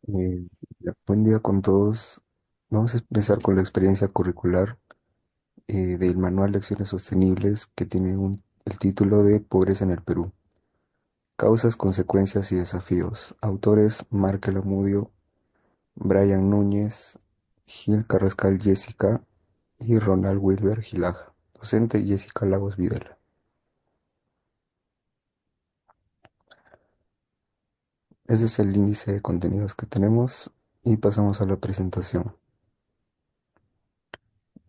Eh, Buen día con todos. Vamos a empezar con la experiencia curricular del Manual de Acciones Sostenibles que tiene el título de Pobreza en el Perú. Causas, consecuencias y desafíos. Autores Markel Amudio, Brian Núñez, Gil Carrascal Jessica y Ronald Wilber Gilaja. Docente Jessica Lagos Videla. Ese es el índice de contenidos que tenemos y pasamos a la presentación.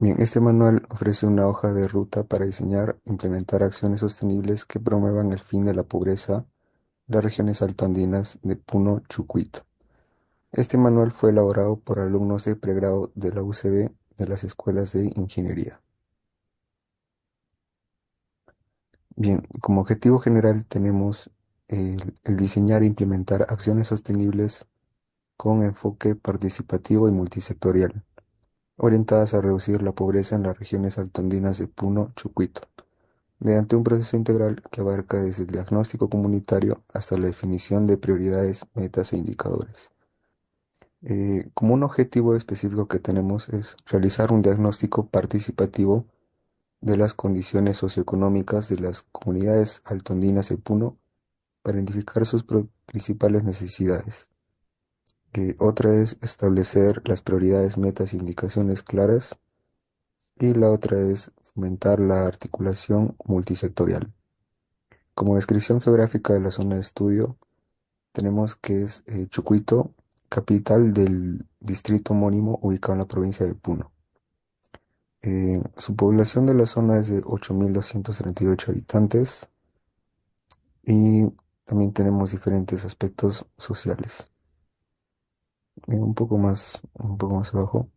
Bien, este manual ofrece una hoja de ruta para diseñar e implementar acciones sostenibles que promuevan el fin de la pobreza en las regiones altoandinas de Puno, Chucuito. Este manual fue elaborado por alumnos de pregrado de la UCB de las escuelas de ingeniería. Bien, como objetivo general tenemos el diseñar e implementar acciones sostenibles con enfoque participativo y multisectorial, orientadas a reducir la pobreza en las regiones altoandinas de Puno, Chucuito, mediante un proceso integral que abarca desde el diagnóstico comunitario hasta la definición de prioridades, metas e indicadores. Como un objetivo específico que tenemos es realizar un diagnóstico participativo de las condiciones socioeconómicas de las comunidades altoandinas de Puno para identificar sus principales necesidades. Otra es establecer las prioridades, metas e indicaciones claras, y la otra es fomentar la articulación multisectorial. Como descripción geográfica de la zona de estudio, tenemos que es Chucuito, capital del distrito homónimo ubicado en la provincia de Puno. Su población de la zona es de 8.238 habitantes y también tenemos diferentes aspectos sociales. Un poco más abajo.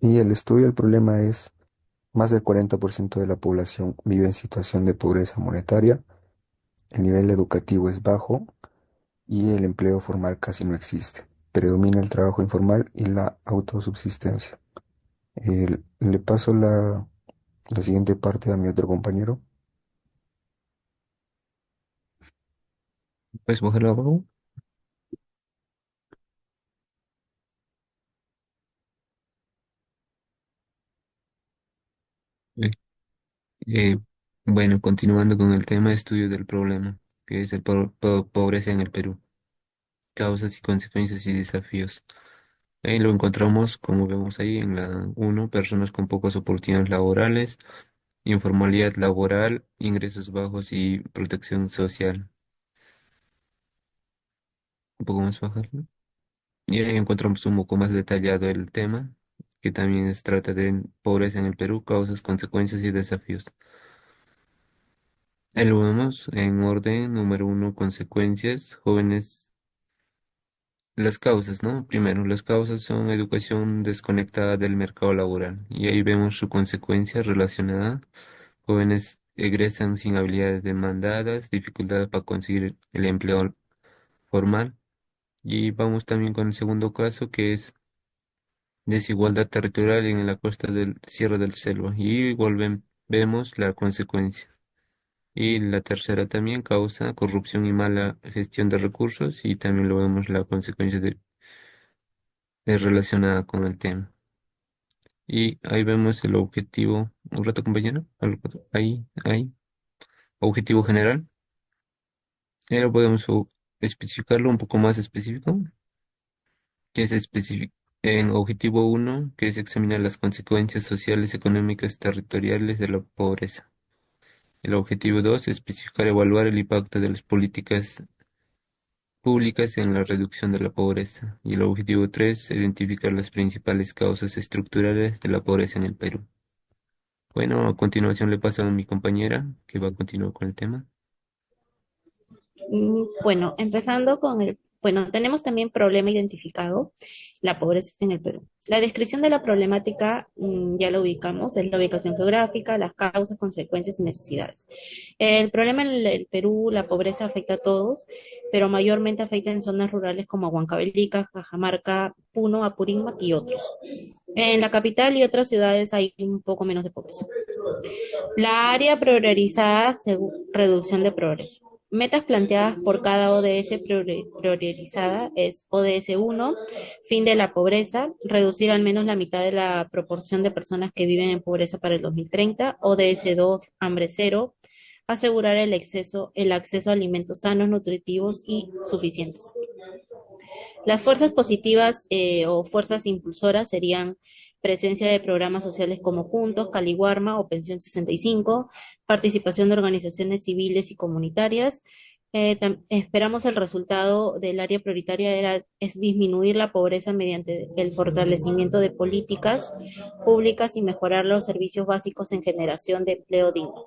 Y el estudio del problema es: más del 40% de la población vive en situación de pobreza monetaria, el nivel educativo es bajo y el empleo formal casi no existe. Predomina el trabajo informal y la autosubsistencia. Le paso la siguiente parte a mi otro compañero. Puedes bajarlo abajo. Eh, eh, bueno, continuando con el tema, estudio del problema, que es el pobreza en el Perú, causas y consecuencias y desafíos. Ahí lo encontramos, como vemos ahí en la uno, personas con pocas oportunidades laborales, informalidad laboral, ingresos bajos y protección social. Un poco más bajarlo. Y ahí encontramos un poco más detallado el tema, que también trata de pobreza en el Perú, causas, consecuencias y desafíos. Ahí lo vemos en orden, número uno, consecuencias, jóvenes, las causas, ¿no? Primero, las causas son educación desconectada del mercado laboral, y ahí vemos su consecuencia relacionada. Jóvenes egresan sin habilidades demandadas, dificultad para conseguir el empleo formal. Y vamos también con el segundo caso, que es desigualdad territorial en la costa del Sierra del Selva. Y vemos la consecuencia. Y la tercera también causa corrupción y mala gestión de recursos, y también lo vemos la consecuencia es relacionada con el tema. Y ahí vemos el objetivo, un rato compañero, ahí, objetivo general. Ahora podemos especificarlo un poco más específico, que es específico. En objetivo uno, que es examinar las consecuencias sociales, económicas, territoriales de la pobreza. El objetivo 2, especificar, evaluar el impacto de las políticas públicas en la reducción de la pobreza. Y el objetivo 3, identificar las principales causas estructurales de la pobreza en el Perú. Bueno, a continuación le paso a mi compañera, que va a continuar con el tema. Bueno, empezando con bueno, tenemos también problema identificado, la pobreza en el Perú. La descripción de la problemática ya lo ubicamos, es la ubicación geográfica, las causas, consecuencias y necesidades. El problema en el Perú, la pobreza afecta a todos, pero mayormente afecta en zonas rurales como Huancavelica, Cajamarca, Puno, Apurímac y otros. En la capital y otras ciudades hay un poco menos de pobreza. La área priorizada, reducción de pobreza. Metas planteadas por cada ODS priorizada es ODS 1, fin de la pobreza, reducir al menos la mitad de la proporción de personas que viven en pobreza para el 2030, ODS 2, hambre cero, asegurar el acceso a alimentos sanos, nutritivos y suficientes. Las fuerzas positivas o fuerzas impulsoras serían presencia de programas sociales como Juntos, Caliwarma o Pensión 65, participación de organizaciones civiles y comunitarias. Esperamos el resultado del área prioritaria es disminuir la pobreza mediante el fortalecimiento de políticas públicas y mejorar los servicios básicos en generación de empleo digno.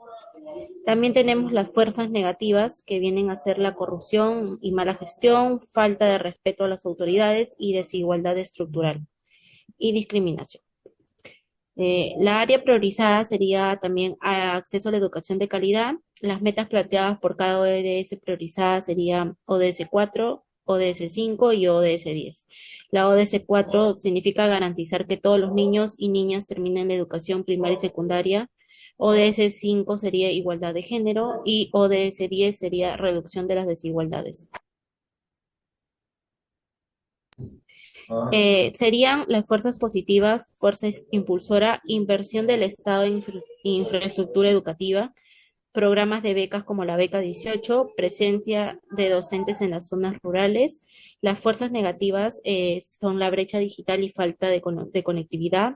También tenemos las fuerzas negativas que vienen a ser la corrupción y mala gestión, falta de respeto a las autoridades y desigualdad estructural y discriminación. La área priorizada sería también acceso a la educación de calidad. Las metas planteadas por cada ODS priorizada serían ODS 4, ODS 5 y ODS 10. La ODS 4 significa garantizar que todos los niños y niñas terminen la educación primaria y secundaria. ODS 5 sería igualdad de género y ODS 10 sería reducción de las desigualdades. Serían las fuerzas positivas, fuerza impulsora, inversión del Estado en infraestructura educativa, programas de becas como la beca 18, presencia de docentes en las zonas rurales. Las fuerzas negativas son la brecha digital y falta de conectividad,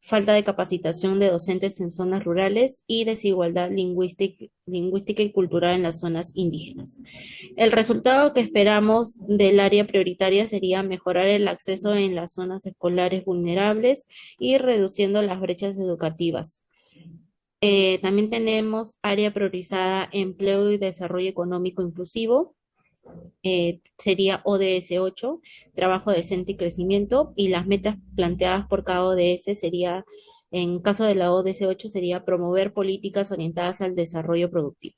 falta de capacitación de docentes en zonas rurales y desigualdad lingüística y cultural en las zonas indígenas. El resultado que esperamos del área prioritaria sería mejorar el acceso en las zonas escolares vulnerables y reduciendo las brechas educativas. También tenemos área priorizada empleo y desarrollo económico inclusivo. Sería ODS 8, trabajo decente y crecimiento. Y las metas planteadas por cada ODS sería, en caso de la ODS 8, sería promover políticas orientadas al desarrollo productivo.